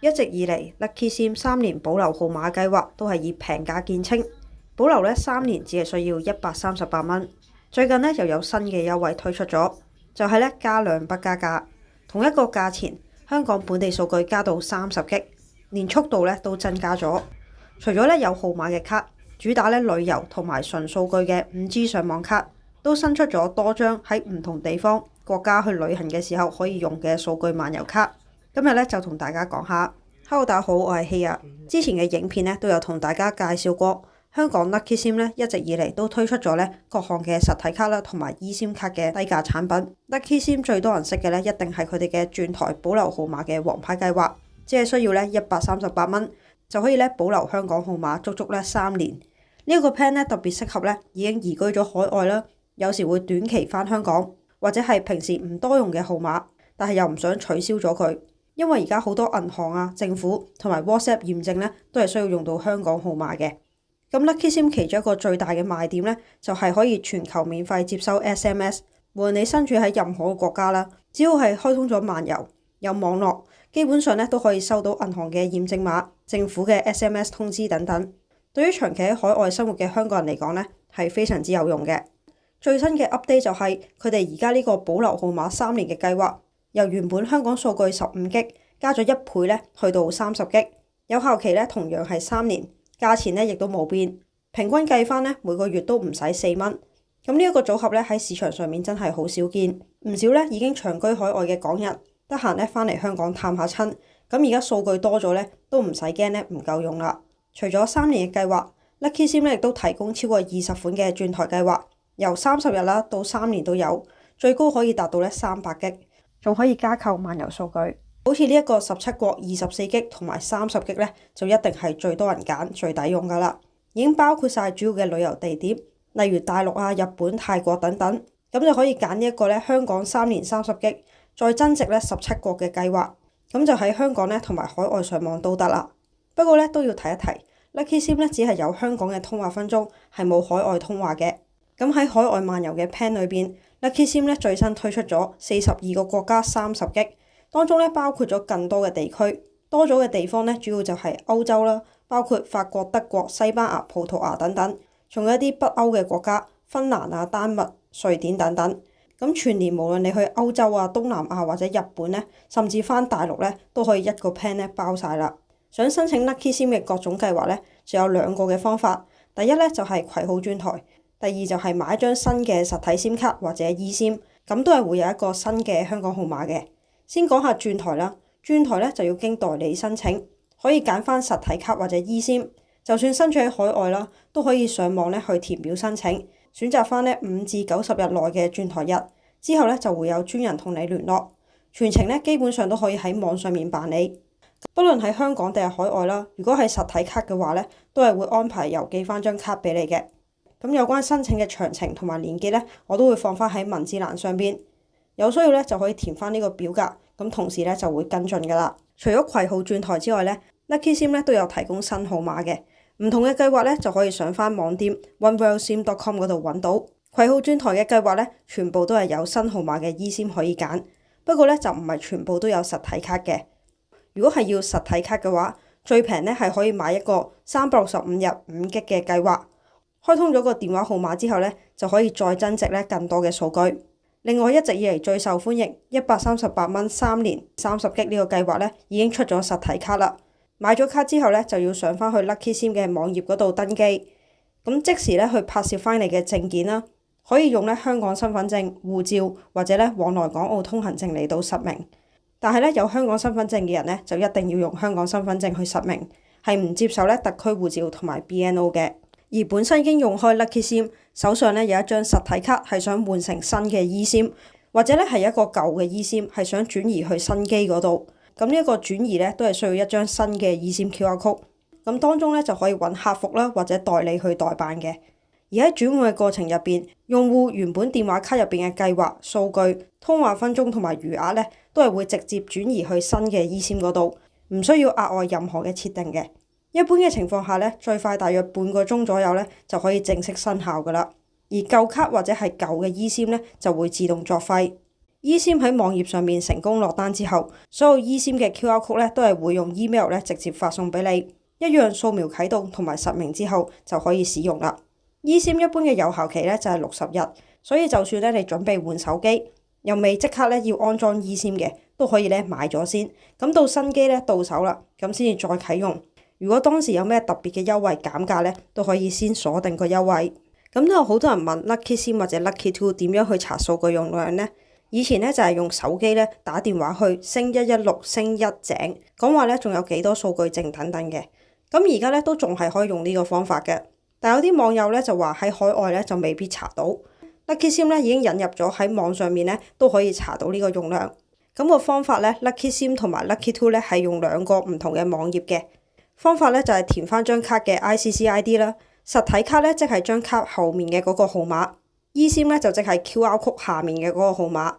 一直以嚟，Lucky SIM 3年保留號碼計劃都係以平價見稱，保留呢3年只係需要138蚊。最近呢又有新嘅優惠推出咗，就係呢加量不加價，同一個價錢，香港本地數據加到30G，連速度呢都增加咗。除咗呢有號碼嘅卡，主打呢旅遊同埋純數據嘅5G 上網卡，都新出咗多張喺唔同地方國家去旅行嘅時候可以用嘅數據漫遊卡。今日咧就同大家講下。Hello， 大家好，我係希亞。之前嘅影片咧都有同大家介紹過，香港 Lucky SIM 咧一直以嚟都推出咗咧各項嘅實體卡啦，同埋 eSIM 卡嘅低價產品。Lucky SIM 最多人識嘅咧，一定係佢哋嘅轉台保留號碼嘅王牌計劃，只係需要咧138蚊就可以咧保留香港號碼足足咧3年。呢一個 plan 咧特別適合咧已經移居咗海外啦，有時會短期返香港，或者係平時唔多用嘅號碼，但係又唔想取消咗佢。因為而家好多銀行啊、政府同埋 WhatsApp 驗證咧，都係需要用到香港號碼嘅。咁 Lucky SIM 其中一個最大嘅賣點咧，就係可以全球免費接收 SMS， 無論你身處喺任何嘅國家啦，只要係開通咗漫遊、有網絡，基本上咧都可以收到銀行嘅驗證碼、政府嘅 SMS 通知等等。對於長期喺海外生活嘅香港人嚟講咧，係非常之有用嘅。最新嘅 update 就係佢哋而家呢個保留號碼3年嘅計劃。由原本香港數據15G 加咗1倍咧，去到30G，有效期咧同樣係3年，價錢咧亦都冇變，平均計翻咧每個月都唔使4蚊。咁呢一個組合咧喺市場上面真係好少見，唔少咧已經長居海外嘅港人得閒咧翻嚟香港探下親，咁而家數據多咗咧都唔使驚咧唔夠用啦。除咗3年嘅計劃，Lucky SIM 咧亦都提供超過20款嘅轉台計劃，由30日啦到3年都有，最高可以達到咧300G。仲可以加購漫遊數據，好似呢一個17國24G 同埋30G咧，就一定係最多人揀、最抵用噶啦。已經包括晒主要嘅旅遊地點，例如大陸啊、日本、泰國等等，咁就可以揀呢一個咧香港3年30G，再增值咧17國嘅計劃，咁就喺香港咧同埋海外上網都得啦。不過咧都要提一提，Lucky SIM 咧只係有香港嘅通話分鐘，係冇海外通話嘅。咁喺海外漫遊嘅 plan 裏邊，Lucky SIM 咧最新推出咗42個國家30G，當中咧包括咗更多嘅地區，多咗嘅地方咧主要就係歐洲啦，包括法國、德國、西班牙、葡萄牙等等，仲有一啲北歐嘅國家，芬蘭啊、丹麥、瑞典等等。咁全年無論你去歐洲啊、東南亞或者日本咧，甚至翻大陸咧，都可以一個 plan 咧包晒啦。想申請 Lucky SIM 嘅各種計劃咧，就有2個嘅方法。第一咧就係攜號轉台。第二就係買一張新嘅實體 SIM 卡或者 eSIM， 咁都係會有一個新嘅香港號碼嘅。先講下轉台啦，轉台咧就要經代理申請，可以揀翻實體卡或者 eSIM， 就算身處喺海外啦，都可以上網咧去填表申請，選擇翻咧5至90日內嘅轉台日，之後咧就會有專人同你聯絡，全程咧基本上都可以喺網上面辦理。不論喺香港定係海外啦，如果係實體卡嘅話咧，都係會安排郵寄翻張卡俾你嘅。咁有關申請嘅詳情同埋連結咧，我都會放翻喺文字欄上邊，有需要咧就可以填翻呢個表格，咁同時咧就會跟進噶啦。除咗攜號轉台之外咧，Lucky SIM 咧都有提供新號碼嘅，唔同嘅計劃咧就可以上翻網店 oneworldsim.com 嗰度揾到。攜號轉台嘅計劃咧，全部都係有新號碼嘅 eSIM 可以揀，不過咧就唔係全部都有實體卡嘅。如果係要實體卡嘅話，最平咧係可以買一個365日5G嘅計劃。開通咗個電話號碼之後咧，就可以再增值咧更多嘅數據。另外一直以嚟最受歡迎138蚊3年30G呢個計劃咧，已經出咗實體卡啦。買咗卡之後咧，就要上翻去 Lucky SIM 嘅網頁嗰度登記，咁即時咧去拍攝翻你嘅證件啦，可以用咧香港身份證、護照或者咧往來港澳通行證嚟到實名。但係咧有香港身份證嘅人咧，就一定要用香港身份證去實名，係唔接受咧特區護照同埋 BNO 嘅。而本身已經用開 Lucky SIM， 手上咧有一張實體卡係想換成新嘅 eSIM， 或者咧係一個舊嘅 eSIM 係想轉移去新機嗰度，咁呢一個轉移咧都係需要一張新嘅 eSIM QR code，咁當中咧就可以揾客服啦或者代理去代辦嘅。而喺轉換嘅過程入邊，用戶原本電話卡入邊嘅計劃、數據、通話分鐘同埋餘額咧，都係會直接轉移去新嘅 eSIM 嗰度，唔需要額外任何嘅設定嘅。一般嘅情況下咧，最快大約半個鐘左右咧就可以正式生效噶啦。而舊卡或者係舊嘅eSIM咧就會自動作廢。eSIM 喺網頁上面成功落單之後，所有 eSIM 嘅 QR code 咧都係會用 email 咧直接發送俾你，一樣掃描啟動同埋實名之後就可以使用啦。eSIM 一般嘅有效期咧就係60日，所以就算咧你準備換手機，又未即刻咧要安裝 eSIM 嘅，都可以咧買咗先。咁到新機咧到手啦，咁先至再啟用。如果當時有咩特別嘅優惠減價咧，都可以先鎖定個優惠。咁都有好多人問 Lucky SIM 或者 Lucky Two 點樣去查數據用量呢？以前咧就係用手機咧打電話去*116*1井，講話咧仲有幾多數據剩等等嘅。咁而家咧都仲係可以用呢個方法嘅，但有啲網友咧就話喺海外咧就未必查到。Lucky SIM 咧已經引入咗喺網上面咧都可以查到呢個用量。咁個方法咧 Lucky SIM 同埋 Lucky Two 咧係用兩個唔同嘅網頁嘅方法咧，就係填翻張卡嘅 ICC-ID 啦。實體卡咧即係張卡後面嘅嗰個號碼。eSIM 咧就即係 QR code 下面嘅嗰個號碼，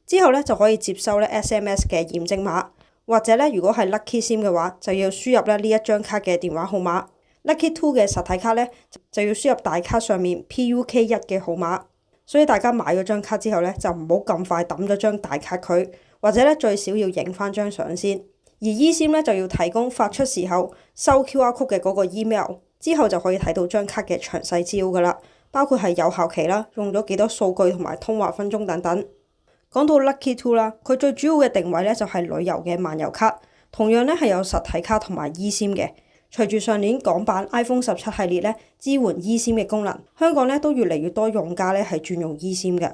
之後咧就可以接收咧 SMS 嘅驗證碼，或者咧如果係 Lucky SIM 嘅話，就要輸入咧呢一張卡嘅電話號碼。Lucky Two 嘅實體卡咧就要輸入大卡上面 PUK1 嘅號碼，所以大家買咗張卡之後咧就唔好咁快抌咗張大卡佢，或者咧最少要影翻張相先。而 eSIM 咧就要提供發出時候收 QR code 嘅嗰個 email， 之後就可以睇到張卡嘅詳細資料噶啦。包括係有效期啦，用咗幾多數據同埋通話分鐘等等。講到 Lucky Two 啦，佢最主要嘅定位咧就係旅遊嘅漫遊卡，同樣咧係有實體卡同埋 eSIM 嘅。隨住上年港版 iPhone 17系列咧支援 eSIM 嘅功能，香港咧都越嚟越多用家咧係轉用 eSIM 嘅。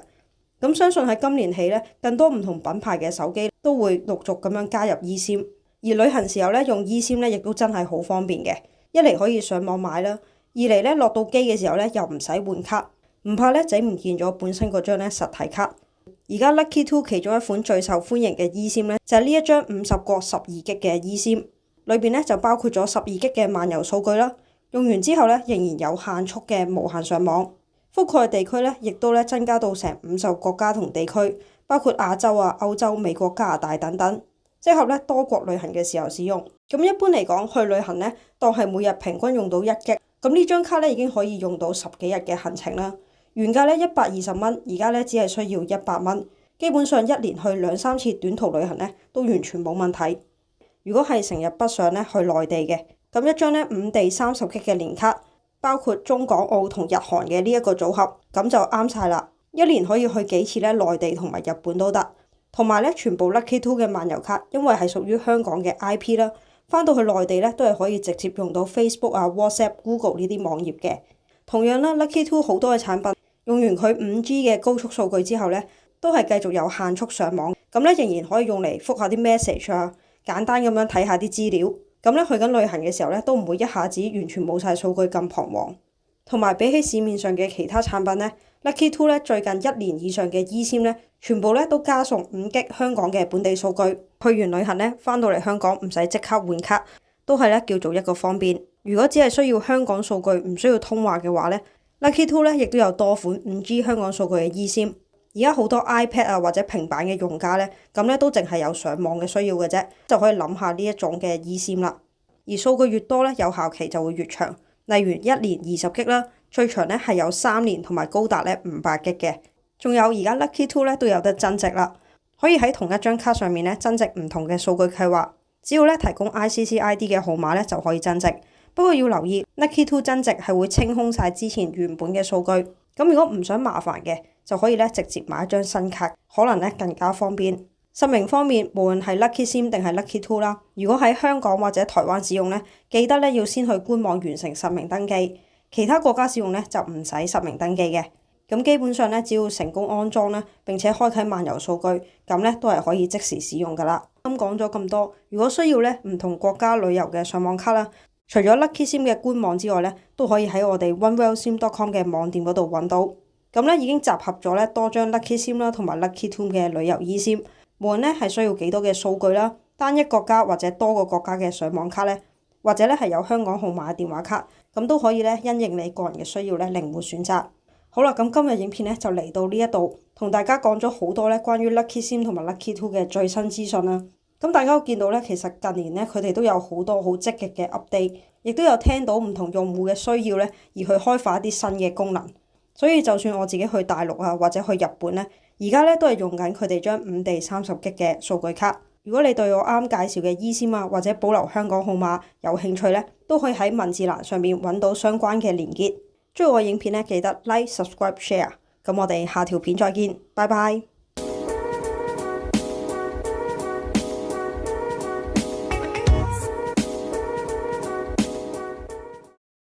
咁相信喺今年起咧，更多唔同品牌嘅手機都會陸續咁樣加入 eSIM。而旅行時候咧用 eSIM 咧亦都真係好方便嘅，一嚟可以上網買啦。二嚟咧落到機嘅時候咧又唔使換卡，唔怕咧整唔見咗本身嗰張咧實體卡。而家 Lucky Two 其中一款最受歡迎嘅 eSIM 咧就係呢一張50個12G 嘅 eSIM，裏邊咧就包括咗12G 嘅漫遊數據啦。用完之後咧仍然有限速嘅無限上網，覆蓋地區咧亦都咧增加到成50個國家同地區，包括亞洲啊、歐洲、美國、加拿大等等，適合咧多國旅行嘅時候使用。咁一般嚟講去旅行咧當係每日平均用到1G。咁呢張卡咧已經可以用到10幾日嘅行程啦，原價咧120蚊，而家咧只係需要100蚊，基本上一年去2-3次短途旅行咧都完全冇問題。如果係成日北上咧去內地嘅，咁一張咧5地30G嘅年卡，包括中港澳同日韓嘅呢一個組合，咁就啱晒啦。一年可以去幾次咧內地同埋日本都得，同埋咧全部 Lucky Two 嘅漫遊卡，因為係屬於香港嘅 IP 啦。翻到去內地咧，都係可以直接用到 Facebook 啊、WhatsApp、Google 呢啲網頁嘅。同樣啦 ，Lucky Two 好多嘅產品用完佢5G 嘅高速數據之後咧，都係繼續有限速上網，咁咧仍然可以用嚟覆下啲 message 啊，簡單咁樣睇下啲資料。咁咧去緊旅行嘅時候咧，都唔會一下子完全冇晒數據咁彷徨。同埋比起市面上嘅其他產品咧，Lucky Two 咧最近1年以上嘅 eSIM 咧，全部咧都加送5G香港嘅本地數據。去完旅行咧，翻到嚟香港唔使即刻換卡，都係咧叫做一個方便。如果只係需要香港數據，唔需要通話嘅話咧，Lucky Two 咧亦都有多款5G 香港數據嘅 eSIM。而家好多 iPad 啊或者平板嘅用家咧，咁咧都淨係有上網嘅需要嘅啫，就可以諗下呢一種嘅 eSIM 啦。而數據越多咧，有效期就會越長。例如1年20G 啦，最長咧係有3年同埋高達咧500G嘅。仲有而家 Lucky Two 咧都有得增值啦，可以喺同一張卡上面咧增值唔同嘅數據計劃，只要咧提供 ICC-ID 嘅號碼咧就可以增值。不過要留意 Lucky Two 增值係會清空晒之前原本嘅數據，咁如果唔想麻煩嘅，就可以咧直接買一張新卡，可能咧更加方便。實名方面，無論係 Lucky SIM 定係 Lucky Two 啦，如果喺香港或者台灣使用咧，記得咧要先去官網完成實名登記。其他國家使用咧就唔使實名登記嘅。咁基本上咧，只要成功安裝咧，並且開啟漫遊數據，咁咧都係可以即時使用噶啦。咁講咗咁多，如果需要咧唔同國家旅遊嘅上網卡啦，除咗 Lucky SIM 嘅官網之外咧，都可以喺我哋 onewellsim.com 嘅網店嗰度揾到。咁咧已經集合咗咧多張 Lucky SIM 啦同埋 Lucky Two 嘅旅遊 eSIM。無論咧係需要幾多嘅數據啦，單一國家或者多個國家嘅上網卡咧，或者咧係有香港號碼嘅電話卡，咁都可以咧因應你個人嘅需要咧靈活選擇。好啦，咁今日影片咧就嚟到呢一度，同大家講咗好多咧關於 Lucky SIM 同埋 Lucky Two 嘅最新資訊啦。咁大家都見到咧，其實近年咧佢哋都有好多好積極嘅 update，亦都有聽到唔同用戶嘅需要咧，而去開發一啲新嘅功能。所以就算我自己去大陸啊，或者去日本咧，而家咧都係用緊佢哋張5地30GB嘅數據卡。如果你對我啱介紹嘅 eSIM 啊或者保留香港號碼有興趣咧，都可以喺文字欄上面揾到相關嘅連結。中意我影片咧，記得 like、subscribe、share。咁我哋下條片再見，拜拜。